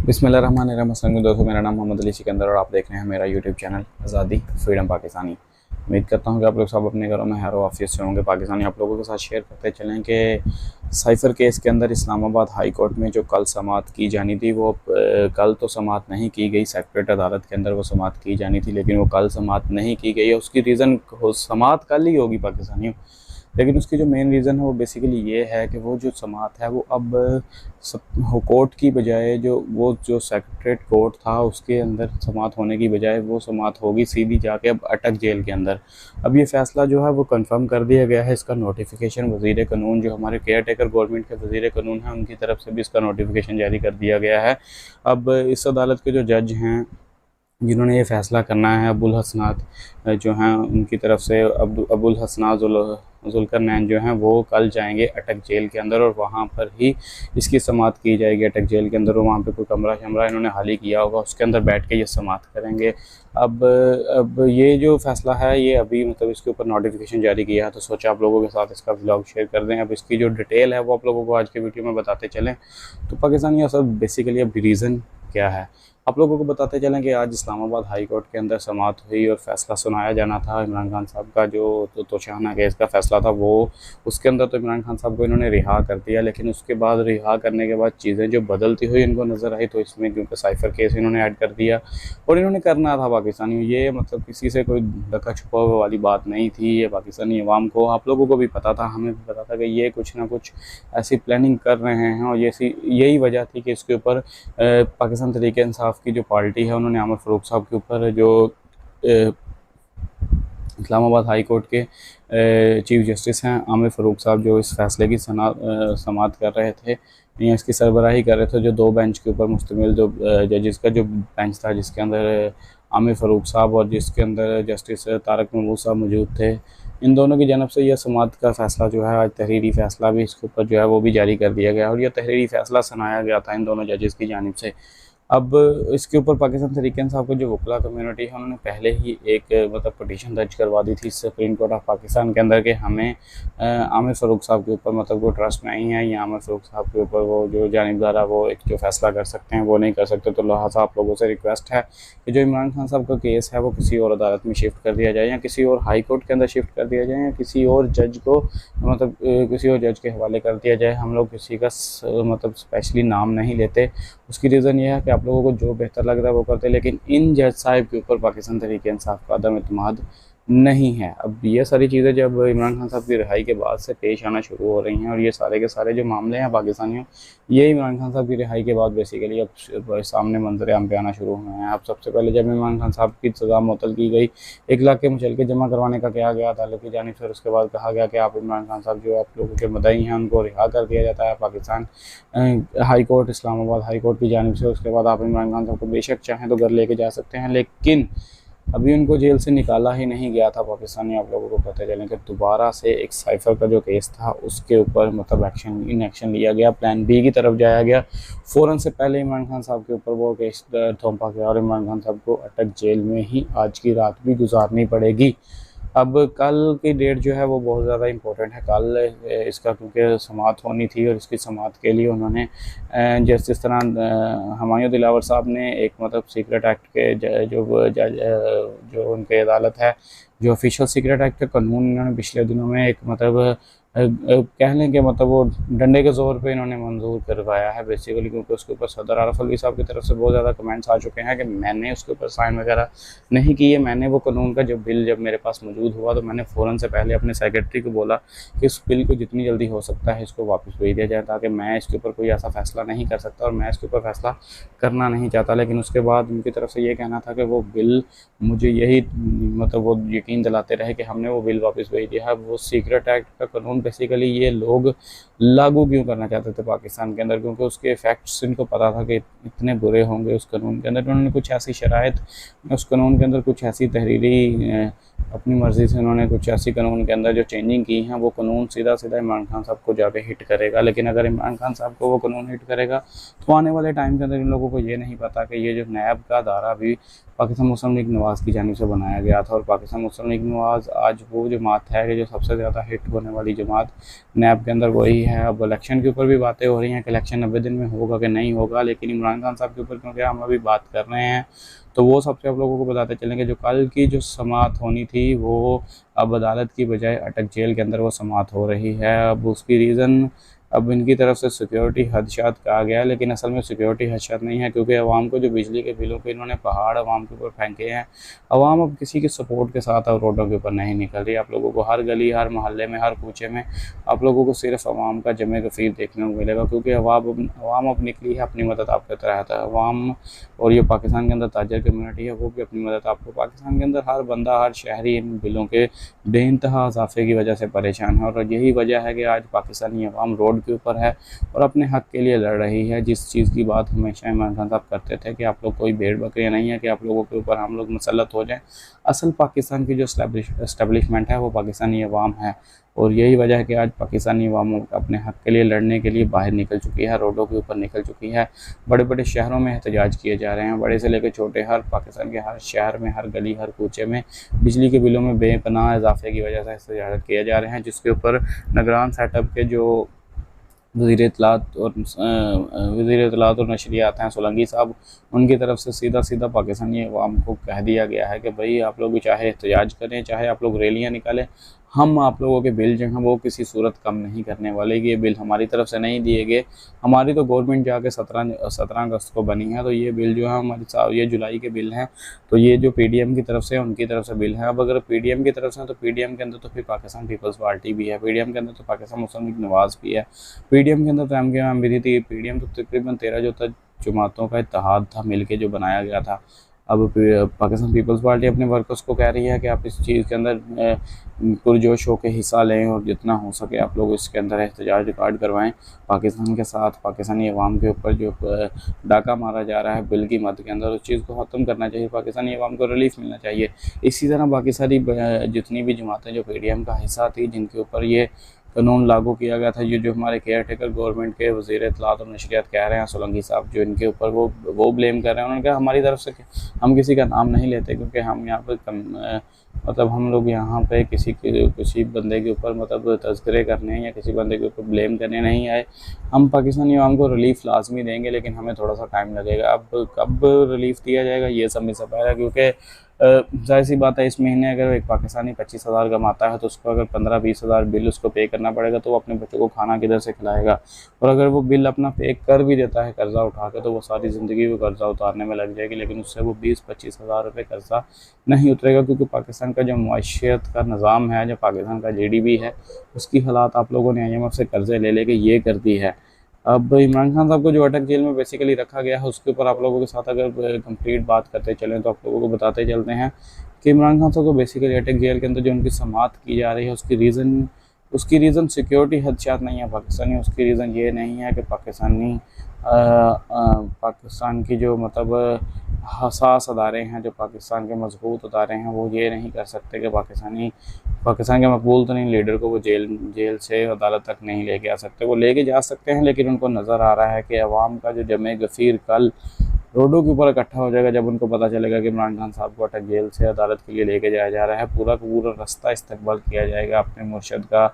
बिस्मिल्लाहिर्रहमानिर्रहीम। अस्सलाम दोस्तों, मेरा नाम मोहम्मद अली सिकंदर और आप देख रहे हैं मेरा यूट्यूब चैनल आज़ादी फ्रीडम पाकिस्तानी। उम्मीद करता हूं कि आप लोग सब अपने घरों में खैर आफियत से होंगे। पाकिस्तानी आप लोगों के साथ शेयर करते चलें कि साइफ़र केस के अंदर इस्लामाबाद हाई कोर्ट में जो कल समाअत की जानी थी वो कल तो समाअत नहीं की गई। सेक्रेटेरिएट अदालत के अंदर वो समाअत की जानी थी, लेकिन वो कल समाअत नहीं की गई है। उसकी रीज़न समाअत कल ही होगी पाकिस्तानियों, लेकिन उसकी जो मेन रीज़न है वो बेसिकली ये है कि वो जो समाअत है वो अब कोर्ट की बजाय जो सेक्रेटेरिएट कोर्ट था उसके अंदर समाअत होने की बजाय वो समाअत होगी सीधी जाके अब अटक जेल के अंदर। अब ये फ़ैसला जो है वो कंफर्म कर दिया गया है। इसका नोटिफिकेशन वज़ीर कानून जो हमारे केयर टेकर गवर्नमेंट के वज़ीर कानून हैं उनकी तरफ से भी इसका नोटिफिकेशन जारी कर दिया गया है। अब इस अदालत के जो जज हैं जिन्होंने ये फ़ैसला करना है, अबुल हसनात जो हैं उनकी तरफ से अबुल हसनात जुल्करनैन जो हैं वो कल जाएंगे अटक जेल के अंदर और वहाँ पर ही इसकी समाअत की जाएगी। अटक जेल के अंदर वहाँ पे कोई कमरा शमरा इन्होंने खाली किया होगा, उसके अंदर बैठ के ये समाअत करेंगे। अब ये जो फ़ैसला है ये अभी मतलब इसके ऊपर नोटिफिकेशन जारी किया है, तो सोचा आप लोगों के साथ इसका व्लॉग शेयर कर दें। अब इसकी जो डिटेल है वो आप लोगों को आज के वीडियो में बताते चलें। तो पाकिस्तानी असल बेसिकली अब रीज़न क्या है आप लोगों को बताते चलें कि आज इस्लामाबाद हाई कोर्ट के अंदर समाअत हुई और फ़ैसला सुनाया जाना था इमरान खान साहब का जो तोशाना केस का फ़ैसला था वो। उसके अंदर तो इमरान खान साहब को इन्होंने रिहा कर दिया, लेकिन उसके बाद रिहा करने के बाद चीज़ें जो बदलती हुई इनको नज़र आई तो इसमें क्योंकि साइफ़र केस इन्होंने ऐड कर दिया और इन्होंने करना था पाकिस्तानी। ये मतलब किसी से कोई धक्का छुपा हुआ वाली बात नहीं थी। ये पाकिस्तानी अवाम को, आप लोगों को भी पता था, हमें भी पता था कि ये कुछ ना कुछ ऐसी प्लानिंग कर रहे हैं और यही वजह थी कि इसके ऊपर पाकिस्तान तहरीक इंसाफ की जो पार्टी है उन्होंने आमिर फ़ारूक साहब के ऊपर जो इस्लामाबाद हाई कोर्ट के चीफ जस्टिस हैं आमिर फ़ारूक साहब जो इस फैसले की समाअत कर रहे थे या इसकी सरबराही कर रहे थे, जो दो बेंच के ऊपर मुश्तमिल जो जजेस का जो बेंच था जिसके अंदर आमिर फ़ारूक साहब और जिसके अंदर जस्टिस तारक महमूद साहब मौजूद थे, इन दोनों की जानब से यह समाअत का फ़ैसला जो है आज तहरीरी फ़ैसला भी इसके ऊपर जो है वो भी जारी कर दिया गया और यह तहरीरी फ़ैसला सुनाया गया था इन दोनों जजेस की जानिब से। अब इसके ऊपर पाकिस्तान तहरीक इंसाफ की जो वकला कम्युनिटी है उन्होंने पहले ही एक मतलब पटिशन दर्ज करवा दी थी सुप्रीम कोर्ट ऑफ पाकिस्तान के अंदर कि हमें आमिर फ़ारूक साहब के ऊपर मतलब वो ट्रस्ट नहीं है या आमिर फ़ारूक साहब के ऊपर वो जो जानिबदार है वो एक जो फ़ैसला कर सकते हैं वो नहीं कर सकते। तो लिहाजा आप लोगों से रिक्वेस्ट है कि जो इमरान खान साहब का केस है वो किसी और अदालत में शिफ्ट कर दिया जाए या किसी और हाई कोर्ट के अंदर शिफ्ट कर दिया जाए या किसी और जज को मतलब किसी और जज के हवाले कर दिया जाए। हम लोग किसी का मतलब स्पेशली नाम नहीं लेते, उसकी रीज़न ये है कि आप लोगों को जो बेहतर लग रहा है वो करते हैं, लेकिन इन जज साहिब के ऊपर पाकिस्तान तहरीक इंसाफ का अदम एतमाद नहीं है। अब ये सारी चीज़ें जब इमरान खान साहब की रिहाई के बाद से पेश आना शुरू हो रही हैं और ये सारे के सारे जो मामले हैं पाकिस्तानियों, ये इमरान खान साहब की रिहाई के बाद बेसिकली अब सामने मंजर आम पे आना शुरू हुए हैं। अब सबसे पहले जब इमरान खान साहब की सज़ा मुअत्तल की गई, 1 लाख के मुचलके जमा करवाने का कहा गया अदालत की जानिब से, उसके बाद कहा गया कि आप इमरान खान साहब जो आप लोगों के मदई हैं उनको रिहा कर दिया जाता है Pakistan high court, Islamabad high court की जानिब से। उसके बाद आप इमरान खान साहब को बेशक चाहें तो घर लेके जा सकते हैं, लेकिन अभी उनको जेल से निकाला ही नहीं गया था पाकिस्तानी। आप लोगों को पता चलें कि दोबारा से एक साइफ़र का जो केस था उसके ऊपर मतलब एक्शन लिया गया, प्लान बी की तरफ जाया गया। फ़ौरन से पहले इमरान खान साहब के ऊपर वो केस थोपा गया और इमरान खान साहब को अटक जेल में ही आज की रात भी गुजारनी पड़ेगी। अब कल की डेट जो है वो बहुत ज़्यादा इम्पोर्टेंट है। कल इसका क्योंकि समाअत होनी थी और इसकी समाअत के लिए उन्होंने जिस तरह हुमायूं दिलावर साहब ने एक मतलब सीक्रेट एक्ट के जो उनके अदालत है जो ऑफिशियल सीक्रेट एक्ट का कानून इन्होंने पिछले दिनों में एक मतलब कह लें कि मतलब वो डंडे के ज़ोर पे इन्होंने मंजूर करवाया है बेसिकली, क्योंकि उसके ऊपर सदर आरफ अलवी साहब की तरफ से बहुत ज़्यादा कमेंट्स आ चुके हैं कि मैंने उसके ऊपर साइन वगैरह नहीं किए। मैंने वो कानून का बिल जब मेरे पास मौजूद हुआ तो मैंने फ़ौरन से पहले अपने सेक्रेटरी को बोला कि इस बिल को जितनी जल्दी हो सकता है इसको वापस भेज दिया जाए, ताकि मैं इसके ऊपर कोई ऐसा फ़ैसला नहीं कर सकता और मैं इसके ऊपर फ़ैसला करना नहीं चाहता। लेकिन उसके बाद उनकी तरफ से ये कहना था कि वो बिल मुझे यही मतलब वो यकीन दिलाते रहे कि हमने वो बिल वापस भेज दिया है। वो सीक्रेट एक्ट का कानून बेसिकली ये लोग लागू क्यों करना चाहते थे पाकिस्तान के अंदर, क्योंकि उसके इफ़ेक्ट्स इनको पता था कि इतने बुरे होंगे उस कानून के अंदर। उन्होंने कुछ ऐसी शराइत उस कानून के अंदर कुछ ऐसी तहरीरी अपनी मर्ज़ी से उन्होंने कुछ ऐसी कानून के अंदर जो चेंजिंग की हैं वो कानून सीधा इमरान खान साहब को जाके हिट करेगा। लेकिन अगर इमरान खान साहब को वो कानून हिट करेगा तो आने वाले टाइम के अंदर इन लोगों को ये नहीं पता कि ये जो नैब का अदारा भी पाकिस्तान मुस्लिम लीग नवाज़ की जानिब से बनाया गया था और पाकिस्तान मुस्लिम लीग नवाज़ आज वो जमात है कि जो सबसे ज़्यादा हिट होने वाली जमात जमात नैब के अंदर वही है। अब इलेक्शन के ऊपर भी बातें हो रही हैं कि इलेक्शन 90 दिन में होगा कि नहीं होगा, लेकिन इमरान खान साहब के ऊपर क्योंकि हम अभी बात कर रहे हैं तो वो सबसे आप लोगों को बताते चलेंगे, जो कल की जो समाअत होनी थी वो अब अदालत की बजाय अटक जेल के अंदर वो समाअत हो रही है। अब उसकी रीज़न अब इनकी तरफ से सिक्योरिटी खदशात कहा गया है, लेकिन असल में सिक्योरिटी खदशात नहीं है, क्योंकि अवाम को जो बिजली के बिलों के इन्होंने पहाड़ अवाम के ऊपर फेंके हैं, अवाम अब किसी के सपोर्ट के साथ अब रोडों के ऊपर नहीं निकल रही। आप लोगों को हर गली, हर मोहल्ले में, हर कूचे में आप लोगों को सिर्फ अवाम का जमे गफीर देखने को मिलेगा, क्योंकि अवाम अब निकली है अपनी मदद आपके तहत है। अवाम और ये पाकिस्तान के अंदर ताजर कम्यूनिटी है वो भी अपनी मदद आपको, पाकिस्तान के अंदर हर बंदा, हर शहरी इन बिलों के बेइंतहा इजाफे की वजह से परेशान है, और यही वजह है कि आज पाकिस्तानी अवाम रोड के ऊपर है और अपने हक के लिए लड़ रही है। जिस चीज़ की बात हमेशा इमरान खान साहब करते थे कि आप लोग कोई भेड़ बकरियाँ नहीं है कि आप लोगों के ऊपर हम लोग मुसल्लत हो जाएं। असल पाकिस्तान की जो एस्टेब्लिशमेंट है वो पाकिस्तानी अवाम है, और यही वजह है कि आज पाकिस्तानी अवाम अपने हक के लिए लड़ने के लिए बाहर निकल चुकी है, रोडों के ऊपर निकल चुकी है। बड़े बड़े शहरों में एहतजाज किए जा रहे हैं, बड़े से लेकर छोटे, हर पाकिस्तान के हर शहर में, हर गली, हर कूचे में बिजली के बिलों में बेपनाह इजाफे की वजह से एहतजाज किए जा रहे हैं, जिसके ऊपर निगरान सेटअप के जो वज़ीर इत्तलात और नशरियात हैं सोलंकी साहब, उनकी तरफ से सीधा पाकिस्तानी अवाम को कह दिया गया है कि भाई आप लोग चाहे एहतजाज करें, चाहे आप लोग रैलियाँ निकालें, हम आप लोगों के बिल जो हैं वो किसी सूरत कम नहीं करने वाले। ये बिल हमारी तरफ से नहीं दिए गए, हमारी तो गवर्नमेंट जाके 17 अगस्त को बनी है, तो ये बिल जो है हमारी ये जुलाई के बिल हैं, तो ये जो पीडीएम की तरफ से उनकी तरफ से बिल है। अब अगर पीडीएम की तरफ से तो पीडीएम के अंदर तो फिर पाकिस्तान पीपल्स पार्टी भी है, पीडीएम के अंदर तो पाकिस्तान मुस्लिम लीग नवाज़ भी है, पीडीएम के अंदर तो एमकेएम भी थी। पीडीएम तो तकरीबन 13 जो था जमातों का इत्तेहाद था मिल के जो बनाया गया था। अब पाकिस्तान पीपल्स पार्टी अपने वर्कर्स को कह रही है कि आप इस चीज़ के अंदर पुरजोश होकर हिस्सा लें और जितना हो सके आप लोग इसके अंदर एहतजाज रिकॉर्ड करवाएं। पाकिस्तान के साथ पाकिस्तानी अवाम के ऊपर जो डाका मारा जा रहा है बिल की मद के अंदर, उस चीज़ को ख़त्म करना चाहिए, पाकिस्तानी अवाम को रिलीफ मिलना चाहिए। इसी तरह बाकी सारी जितनी भी जमातें जो पीडीएम का हिस्सा थी, जिनके ऊपर ये कानून लागू किया गया था, ये जो हमारे केयर टेकर गवर्नमेंट के वज़ीर इत्तलात और नशरियात कह रहे हैं सोलंकी साहब, जो इनके ऊपर वो ब्लेम कर रहे हैं, उन्होंने कहा हमारी तरफ से हम किसी का नाम नहीं लेते, क्योंकि हम यहाँ पर मतलब हम लोग यहाँ पे किसी बंदे के ऊपर मतलब तज़किरे करने या किसी बंदे के ऊपर ब्लेम करने नहीं आए। हम पाकिस्तानी अवाम को रिलीफ लाजमी देंगे, लेकिन हमें थोड़ा सा टाइम लगेगा। अब कब रिलीफ दिया जाएगा ये समझ से पहले, क्योंकि जाहिर सी बात है इस महीने अगर एक पाकिस्तानी 25,000 कमाता है तो उसको अगर 15-20 हज़ार बिल उसको पे करना पड़ेगा, तो वो अपने बच्चों को खाना किधर से खिलाएगा। और अगर वो बिल अपना पे कर भी देता है कर्ज़ा उठा के, तो वो सारी ज़िंदगी वो कर्ज़ा उतारने में लग जाएगी, लेकिन उससे वो 20-25 हज़ार रुपये कर्ज़ा नहीं उतरेगा, क्योंकि पाकिस्तान का जो मईशत का निज़ाम है, जो पाकिस्तान का GDP है, उसकी हालात आप लोगों ने IMF से कर्ज़े ले लेके ये कर दी है। अब इमरान खान साहब को जो अटक जेल में बेसिकली रखा गया है, उसके ऊपर आप लोगों के साथ अगर कंप्लीट बात करते चलें तो आप लोगों को बताते चलते हैं कि इमरान खान साहब को बेसिकली अटक जेल के अंदर जो उनकी समाअत की जा रही है उसकी रीज़न सिक्योरिटी खदशात नहीं है पाकिस्तानी। उसकी रीज़न ये नहीं है कि पाकिस्तान की जो मतलब हसास अदारे हैं, जो पाकिस्तान के मजबूत अदारे हैं, वो ये नहीं कर सकते कि पाकिस्तान के मकबूल तरीन लीडर को वो जेल से अदालत तक नहीं लेके आ सकते। वो लेके जा सकते हैं, लेकिन उनको नज़र आ रहा है कि अवाम का जो जमे गफ़ीर कल रोडों के ऊपर इकट्ठा हो जाएगा, जब उनको पता चलेगा कि इमरान खान साहब को अटक जेल से अदालत के लिए लेके जाया जा रहा है। पूरा का पूरा रास्ता इस्तकबाल किया जाएगा अपने मुर्शद का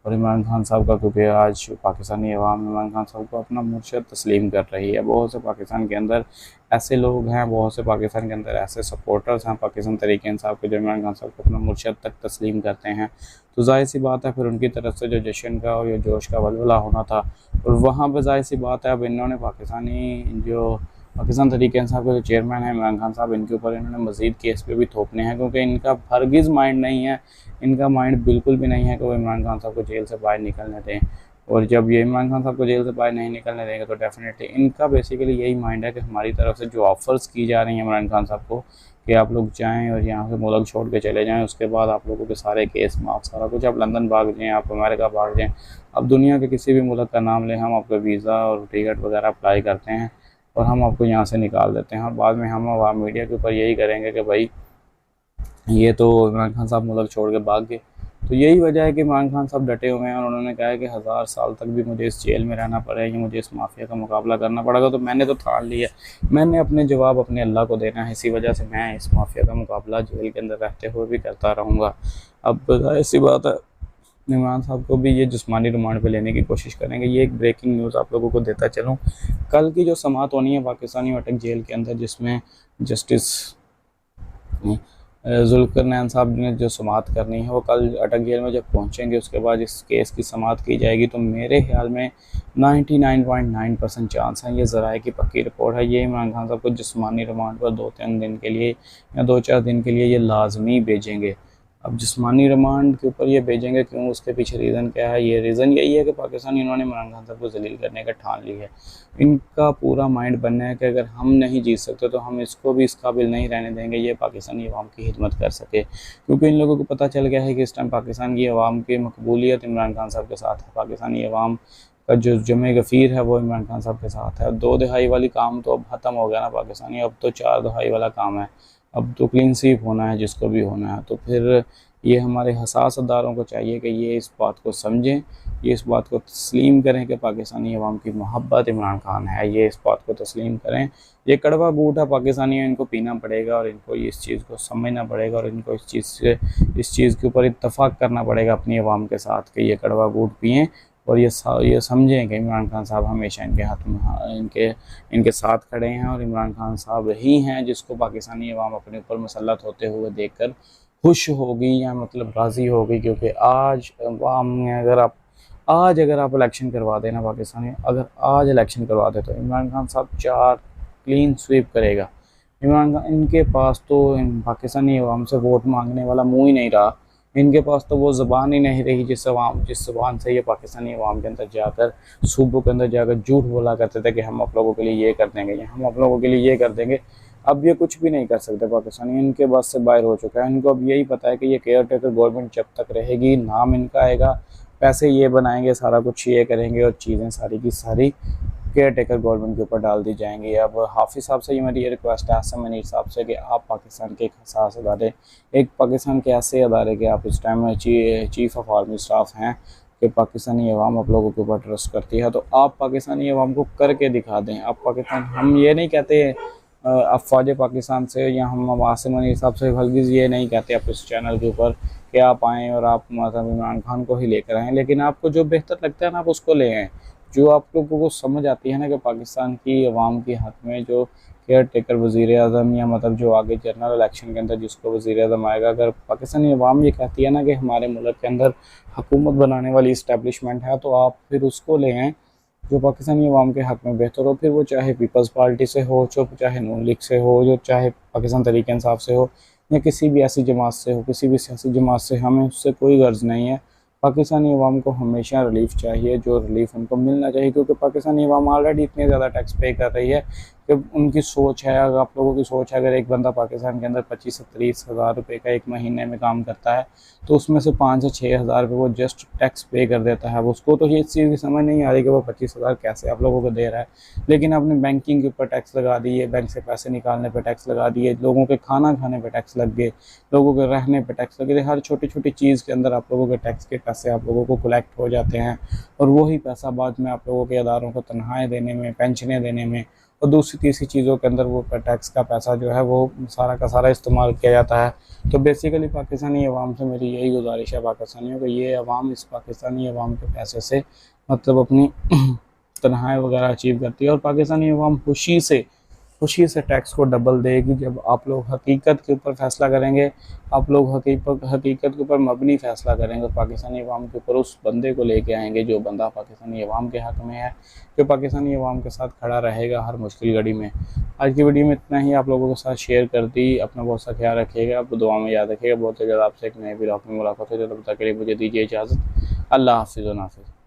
और इमरान खान साहब का, क्योंकि आज पाकिस्तानी अवाम इमरान खान साहब को अपना मुर्शद तस्लीम कर रही है। बहुत से पाकिस्तान के अंदर ऐसे लोग हैं, बहुत से पाकिस्तान के अंदर ऐसे सपोर्टर्स हैं पाकिस्तान तहरीक इंसाफ के, जो इमरान खान साहब को अपना मुर्शद तक तस्लीम करते हैं। तो जाहिर सी बात है फिर उनकी तरफ से जो जश्न का और जो जोश का वलवला होना था, और वहाँ पर जाहिर सी बात है अब इन्होंने पाकिस्तान तहरीक इंसाफ के जो चेयरमैन हैं इमरान खान साहब, इनके ऊपर इन्होंने मज़ीद केस पे भी थोपने हैं, क्योंकि इनका हरगिज़ माइंड नहीं है, इनका माइंड बिल्कुल भी नहीं है कि वो इमरान खान साहब को जेल से बाहर निकलने दें। और जब ये इमरान खान साहब को जेल से बाहर नहीं निकलने देंगे तो डेफिनेटली इनका बेसिकली यही माइंड है कि हमारी तरफ से जो ऑफ़र्स की जा रही हैं इमरान खान साहब को कि आप लोग जाएँ और यहाँ से मुल्क छोड़ के चले जाएँ, उसके बाद आप लोगों के सारे केस माफ, सारा कुछ, आप लंदन भाग जाएँ, आप अमेरिका भाग जाएँ, अब दुनिया के किसी भी मुल्क का नाम लें, हम आपका वीज़ा और टिकट वगैरह अप्लाई करते हैं और हम आपको यहाँ से निकाल देते हैं। और बाद में हम आवाम मीडिया के ऊपर यही करेंगे कि भाई ये तो इमरान खान साहब मुल्क छोड़ के भाग गए। तो यही वजह है कि इमरान खान साहब डटे हुए हैं और उन्होंने कहा है कि 1000 साल तक भी मुझे इस जेल में रहना पड़ेगा, मुझे इस माफिया का मुकाबला करना पड़ेगा। तो मैंने तो ठान लिया, मैंने अपने जवाब अपने अल्लाह को देना है, इसी वजह से मैं इस माफिया का मुकाबला जेल के अंदर रहते हुए भी करता रहूँगा। अब ऐसी बात है इमरान साहब को भी ये जिस्मानी रिमांड पे लेने की कोशिश करेंगे। ये एक ब्रेकिंग न्यूज़ आप लोगों को देता चलूँ। कल की जो समाअत होनी है पाकिस्तानी अटक जेल के अंदर, जिसमें जस्टिस जुल्फ़िकार साहब ने जो समाअत करनी है वो कल अटक जेल में जब पहुंचेंगे, उसके बाद इस केस की समाअत की जाएगी। तो मेरे ख्याल में 99.9% चांस है, ये ज़राए की पक्की रिपोर्ट है, ये इमरान खान साहब को जिस्मानी रिमांड पर 2-3 दिन के लिए या 2-4 दिन के लिए ये लाजमी भेजेंगे। अब जिस्मानी रिमांड के ऊपर ये भेजेंगे क्यों, उसके पीछे रीज़न क्या है? ये रीज़न यही है कि पाकिस्तान इन्होंने इमरान खान साहब को जलील करने का ठान ली है। इनका पूरा माइंड बनना है कि अगर हम नहीं जीत सकते तो हम इसको भी इस काबिल नहीं रहने देंगे ये पाकिस्तानी अवाम की खिदमत कर सके। क्योंकि इन लोगों को पता चल गया है कि इस टाइम पाकिस्तान की अवाम की मकबूलियत इमरान खान साहब के साथ है। पाकिस्तानी अवाम का जो जमे गफ़ीर है वो इमरान खान साहब के साथ है। 2 दहाई वाली काम तो अब ख़त्म हो गया ना पाकिस्तानी, अब तो 4 दहाई वाला काम है। अब तो क्लीन स्वीप होना है जिसको भी होना है। तो फिर ये हमारे हसास अदारों को चाहिए कि ये इस बात को समझें, ये इस बात को तस्लीम करें कि पाकिस्तानी अवाम की मोहब्बत इमरान खान है। ये इस बात को तस्लीम करें। ये कड़वा बूट है पाकिस्तानियों, इनको पीना पड़ेगा और इनको इस चीज़ को समझना पड़ेगा और इनको इस चीज़ के ऊपर इत्तफाक करना पड़ेगा अपनी अवाम के साथ कि ये कड़वा बूट पिएँ और ये समझें कि इमरान खान साहब हमेशा इनके हाथ में इनके साथ खड़े हैं और इमरान खान साहब ही हैं जिसको पाकिस्तानी अवाम अपने ऊपर मुसल्लत होते हुए देखकर खुश होगी या मतलब राज़ी होगी। क्योंकि आज अवाम में अगर आप इलेक्शन करवा देना पाकिस्तान में, अगर आज इलेक्शन करवा दे तो इमरान खान साहब 4 क्लीन स्वीप करेगा। इमरान खान, इनके पास तो पाकिस्तानी अवाम से वोट मांगने वाला मुँह ही नहीं रहा। इनके पास तो वो ज़बान ही नहीं रही जिस ज़बान से ये पाकिस्तानी अवाम के अंदर जाकर, सूबों के अंदर जाकर झूठ बोला करते थे कि हम आप लोगों के लिए ये कर देंगे या हम आप लोगों के लिए ये कर देंगे। अब ये कुछ भी नहीं कर सकते पाकिस्तानी, इनके बस से बाहर हो चुका है। इनको अब यही पता है कि ये केयर टेकर गवर्नमेंट जब तक रहेगी, नाम इनका आएगा, पैसे ये बनाएंगे, सारा कुछ ये करेंगे और चीज़ें सारी की सारी केयर टेकर गवर्नमेंट के ऊपर डाल दी जाएंगी। अब हाफिज़ साहब से ये मेरी रिक्वेस्ट है, आसिम मनीर साहब से, कि आप पाकिस्तान के एक हसास अदारे, एक पाकिस्तान के ऐसे अदारे के आप इस time chief of army staff हैं कि पाकिस्तानी अवाम आप लोगों के ऊपर ट्रस्ट करती है, तो आप पाकिस्तानी अवाम को करके दिखा दें। आप पाकिस्तान, हम ये नहीं कहते अफवाज पाकिस्तान से या हम आसिम मनीर साहब से हरगिज़ ये नहीं कहते आप इस चैनल के ऊपर कि आप आएँ और आप मतलब इमरान खान को ही लेकर आएँ, लेकिन आपको जो बेहतर लगता है ना आप उसको ले आएँ। जो आप लोगों को समझ आती है ना कि पाकिस्तान की अवाम के हक़ में जो केयर टेकर वज़ीर आज़म या मतलब जो आगे जनरल इलेक्शन के अंदर जिसको वज़ीर आज़म आएगा, अगर पाकिस्तानी अवाम ये कहती है ना कि हमारे मुल्क के अंदर हुकूमत बनाने वाली इस्टेब्लिशमेंट है, तो आप फिर उसको ले आएँ जो पाकिस्तानी अवाम के हक़ में बेहतर हो। फिर वो चाहे पीपल्स पार्टी से हो, चाहे नून लीग से हो, जो चाहे पाकिस्तान तहरीक इंसाफ से हो या किसी भी ऐसी जमात से हो, किसी भी सियासी जमात से, हमें उससे कोई गर्ज नहीं है। पाकिस्तानी अवाम को हमेशा रिलीफ चाहिए, जो रिलीफ उनको मिलना चाहिए, क्योंकि पाकिस्तानी अवाम ऑलरेडी इतने ज़्यादा टैक्स पे कर रही है कि उनकी सोच है, अगर आप लोगों की सोच है, अगर एक बंदा पाकिस्तान के अंदर 25 से 30 हज़ार रुपये का एक महीने में काम करता है तो उसमें से 5 से 6 हज़ार रुपये वो जस्ट टैक्स पे कर देता है। उसको तो ये इस चीज़ की समझ नहीं आ रही कि वो 25 हज़ार कैसे आप लोगों को दे रहा है, लेकिन आपने बैंकिंग के ऊपर टैक्स लगा दिए, बैंक से पैसे निकालने पर टैक्स लगा दिए, लोगों के खाना खाने पर टैक्स लग गए, लोगों के रहने पर टैक्स लग गए। हर छोटी छोटी चीज़ के अंदर आप लोगों के टैक्स के पैसे आप लोगों को कलेक्ट हो जाते हैं और वही पैसा बाद में आप लोगों के अदारों को तनख्वाहें देने में, पेंशनें देने में और दूसरी तीसरी चीज़ों के अंदर वो टैक्स का पैसा जो है वो सारा का सारा इस्तेमाल किया जाता है। तो बेसिकली पाकिस्तानी अवाम से मेरी यही गुजारिश है पाकिस्तानियों को, ये अवाम इस पाकिस्तानी अवाम के पैसे से मतलब अपनी तनख्वाहें वगैरह अचीव करती है और पाकिस्तानी अवाम खुशी से टैक्स को डबल देगी जब आप लोग हकीकत के ऊपर फैसला करेंगे, आप लोग हकीकत के ऊपर मबनी फैसला करेंगे और पाकिस्तानी अवाम के ऊपर उस बंदे को लेके आएंगे जो बंदा पाकिस्तानी अवाम के हक़ में है, जो पाकिस्तानी अवाम के साथ खड़ा रहेगा हर मुश्किल घड़ी में। आज की वीडियो में इतना ही, आप लोगों के साथ शेयर कर दी। अपना बहुत सा ख्याल रखिएगा, आप दुआ में याद रखिएगा। बहुत जल्द आपसे एक नए ब्लॉग में मुलाकात हो, जब तक के लिए मुझे दीजिए इजाज़त। अल्लाह हाफ़िज़ व नाफ़िज़।